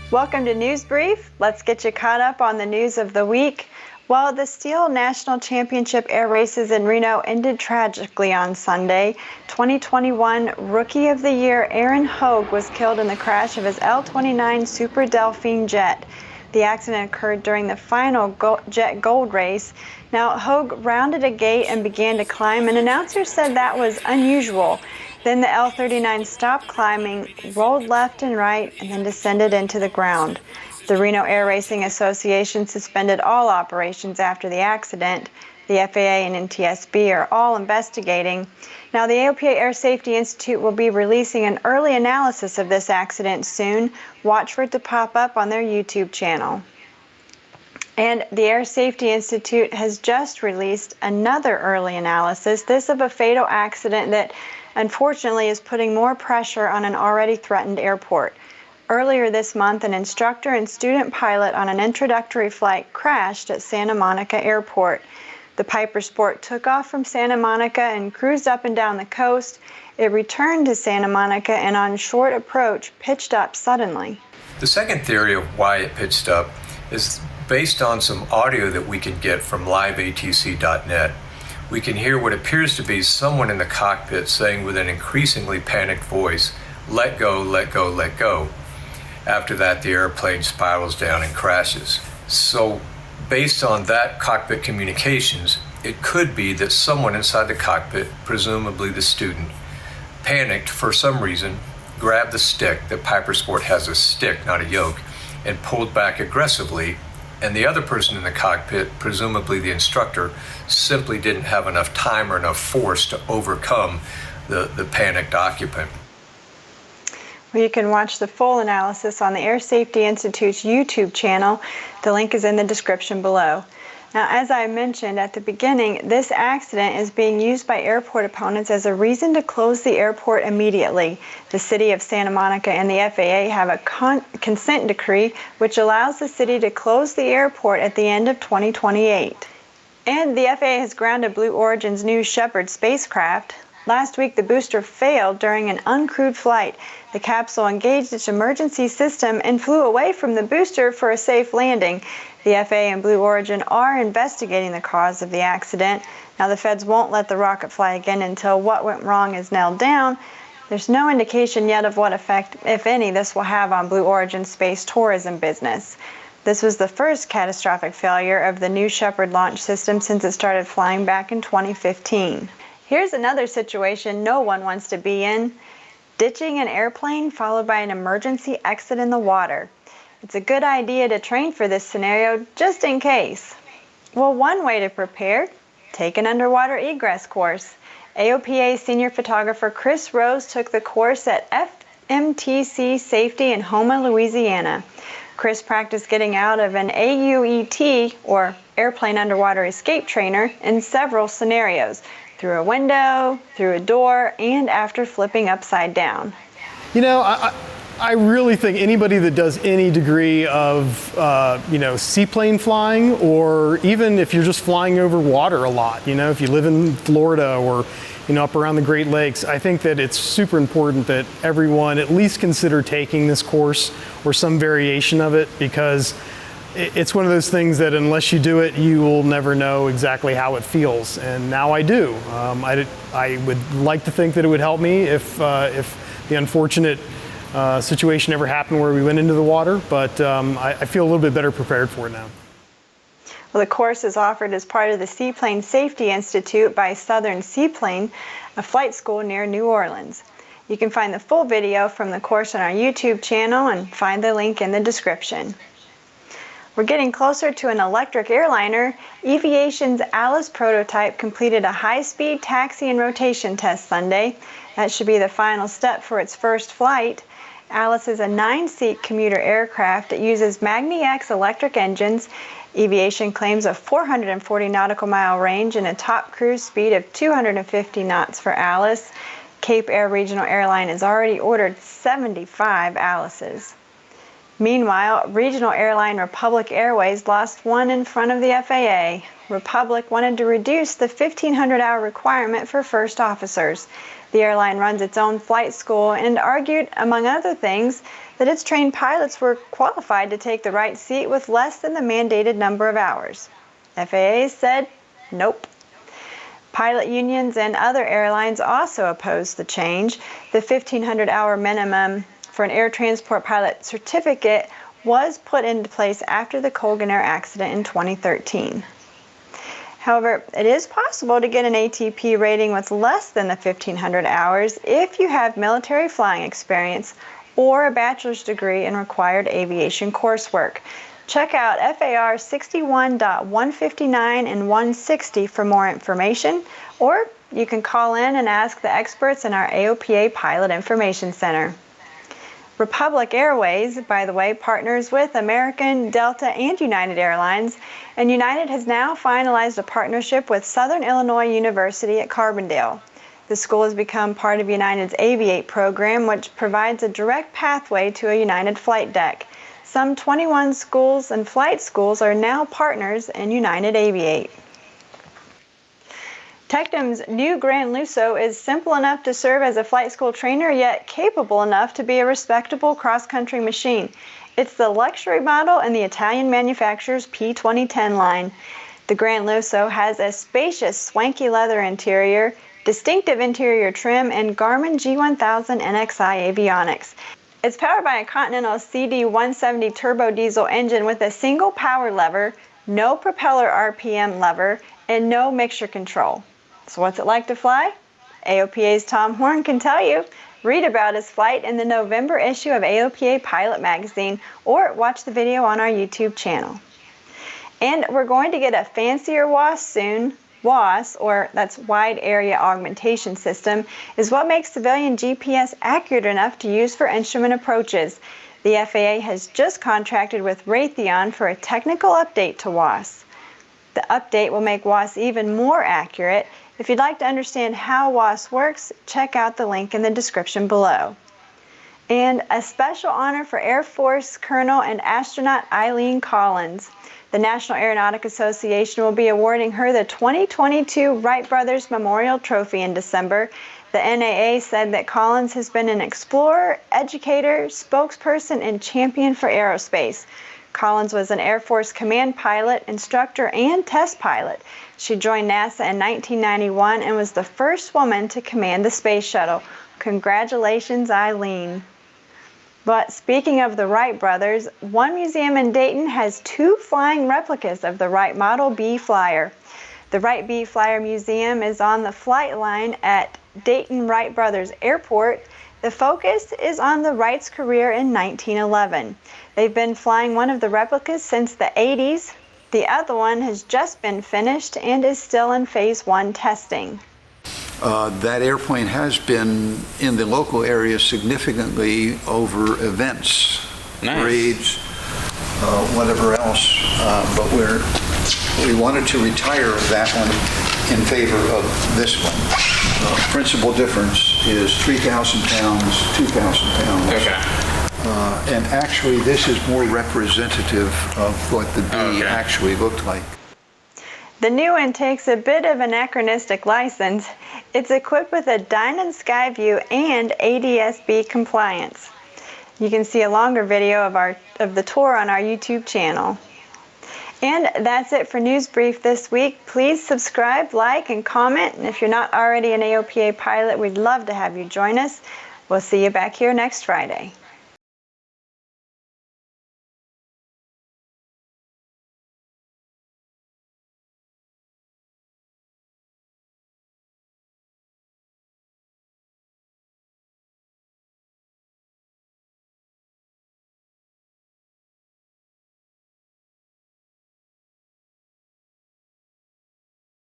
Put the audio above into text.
Welcome to News Brief. Let's get you caught up on the news of the week. Well, the Steel National Championship Air Races in Reno ended tragically on Sunday. 2021 Rookie of the Year Aaron Hogue was killed in the crash of his L-29 Super Delphine jet. The accident occurred during the final jet gold race. Now, Hogue rounded a gate and began to climb, and announcers said that was unusual. Then the L-39 stopped climbing, rolled left and right, and then descended into the ground. The Reno Air Racing Association suspended all operations after the accident. The FAA and NTSB are all investigating. Now, the AOPA Air Safety Institute will be releasing an early analysis of this accident soon. Watch for it to pop up on their YouTube channel. And the Air Safety Institute has just released another early analysis, this of a fatal accident that unfortunately is putting more pressure on an already threatened airport. Earlier this month, an instructor and student pilot on an introductory flight crashed at Santa Monica Airport. The Piper Sport took off from Santa Monica and cruised up and down the coast. It returned to Santa Monica and on short approach pitched up suddenly. The second theory of why it pitched up is based on some audio that we can get from liveatc.net. We can hear what appears to be someone in the cockpit saying with an increasingly panicked voice, "Let go, let go, let go." After that, the airplane spirals down and crashes. So, based on that cockpit communications, it could be that someone inside the cockpit, presumably the student, panicked for some reason, grabbed the stick, the Piper Sport has a stick, not a yoke, and pulled back aggressively, and the other person in the cockpit, presumably the instructor, simply didn't have enough time or enough force to overcome the panicked occupant. Well, you can watch the full analysis on the Air Safety Institute's YouTube channel. The link is in the description below. Now, as I mentioned at the beginning, this accident is being used by airport opponents as a reason to close the airport immediately. The city of Santa Monica and the FAA have a consent decree which allows the city to close the airport at the end of 2028. And the FAA has grounded Blue Origin's New Shepard spacecraft. Last week, the booster failed during an uncrewed flight. The capsule engaged its emergency system and flew away from the booster for a safe landing. The FAA and Blue Origin are investigating the cause of the accident. Now, the feds won't let the rocket fly again until what went wrong is nailed down. There's no indication yet of what effect, if any, this will have on Blue Origin's space tourism business. This was the first catastrophic failure of the New Shepard launch system since it started flying back in 2015. Here's another situation no one wants to be in: ditching an airplane followed by an emergency exit in the water. It's a good idea to train for this scenario just in case. Well, one way to prepare, take an underwater egress course. AOPA senior photographer Chris Rose took the course at FMTC Safety in Houma, Louisiana. Chris practiced getting out of an AUET, or Airplane Underwater Escape Trainer, in several scenarios: through a window, through a door, and after flipping upside down. You know, I really think anybody that does any degree of, seaplane flying, or even if you're just flying over water a lot, if you live in Florida or, up around the Great Lakes, I think that it's super important that everyone at least consider taking this course or some variation of it, because it's one of those things that unless you do it, you will never know exactly how it feels. And now I do. I would like to think that it would help me if the unfortunate situation ever happened where we went into the water, but I feel a little bit better prepared for it now. Well, the course is offered as part of the Seaplane Safety Institute by Southern Seaplane, a flight school near New Orleans. You can find the full video from the course on our YouTube channel and find the link in the description. We're getting closer to an electric airliner. Aviation's Alice prototype completed a high-speed taxi and rotation test Sunday. That should be the final step for its first flight. Alice is a 9-seat commuter aircraft that uses Magni-X electric engines. Aviation claims a 440 nautical mile range and a top cruise speed of 250 knots for Alice. Cape Air Regional Airline has already ordered 75 Alices. Meanwhile, regional airline Republic Airways lost one in front of the FAA. Republic wanted to reduce the 1,500-hour requirement for first officers. The airline runs its own flight school and argued, among other things, that its trained pilots were qualified to take the right seat with less than the mandated number of hours. FAA said, nope. Pilot unions and other airlines also opposed the change. The 1,500-hour minimum for an air transport pilot certificate was put into place after the Colgan Air accident in 2013. However, it is possible to get an ATP rating with less than the 1,500 hours if you have military flying experience or a bachelor's degree in required aviation coursework. Check out FAR 61.159 and 160 for more information, or you can call in and ask the experts in our AOPA Pilot Information Center. Republic Airways, by the way, partners with American, Delta, and United Airlines, and United has now finalized a partnership with Southern Illinois University at Carbondale. The school has become part of United's Aviate program, which provides a direct pathway to a United flight deck. Some 21 schools and flight schools are now partners in United Aviate. Tecnam's new Grand Lusso is simple enough to serve as a flight school trainer, yet capable enough to be a respectable cross-country machine. It's the luxury model in the Italian manufacturer's P2010 line. The Grand Lusso has a spacious, swanky leather interior, distinctive interior trim, and Garmin G1000 NXI avionics. It's powered by a Continental CD170 turbo diesel engine with a single power lever, no propeller RPM lever, and no mixture control. So what's it like to fly? AOPA's Tom Horn can tell you. Read about his flight in the November issue of AOPA Pilot Magazine, or watch the video on our YouTube channel. And we're going to get a fancier WAAS soon. WAAS, or that's Wide Area Augmentation System, is what makes civilian GPS accurate enough to use for instrument approaches. The FAA has just contracted with Raytheon for a technical update to WAAS. The update will make WAAS even more accurate. If you'd like to understand how WAAS works, check out the link in the description below. And a special honor for Air Force Colonel and astronaut Eileen Collins. The National Aeronautic Association will be awarding her the 2022 Wright Brothers Memorial Trophy in December. The NAA said that Collins has been an explorer, educator, spokesperson, and champion for aerospace. Collins was an Air Force command pilot, instructor, and test pilot. She joined NASA in 1991 and was the first woman to command the space shuttle. Congratulations, Eileen. But speaking of the Wright brothers, one museum in Dayton has 2 flying replicas of the Wright Model B Flyer. The Wright B Flyer Museum is on the flight line at Dayton Wright Brothers Airport. The focus is on the Wrights' career in 1911. They've been flying one of the replicas since the 80s. The other one has just been finished and is still in Phase 1 testing. That airplane has been in the local area significantly over events, parades, whatever else, but we wanted to retire that one in favor of this one. Principal difference is 3,000 pounds, 2,000 pounds. Okay. And actually, this is more representative of what the B actually looked like. The new one takes a bit of an anachronistic license. It's equipped with a Dynon Skyview and ADS-B compliance. You can see a longer video of the tour on our YouTube channel. And that's it for News Brief this week. Please subscribe, like, and comment. And if you're not already an AOPA pilot, we'd love to have you join us. We'll see you back here next Friday.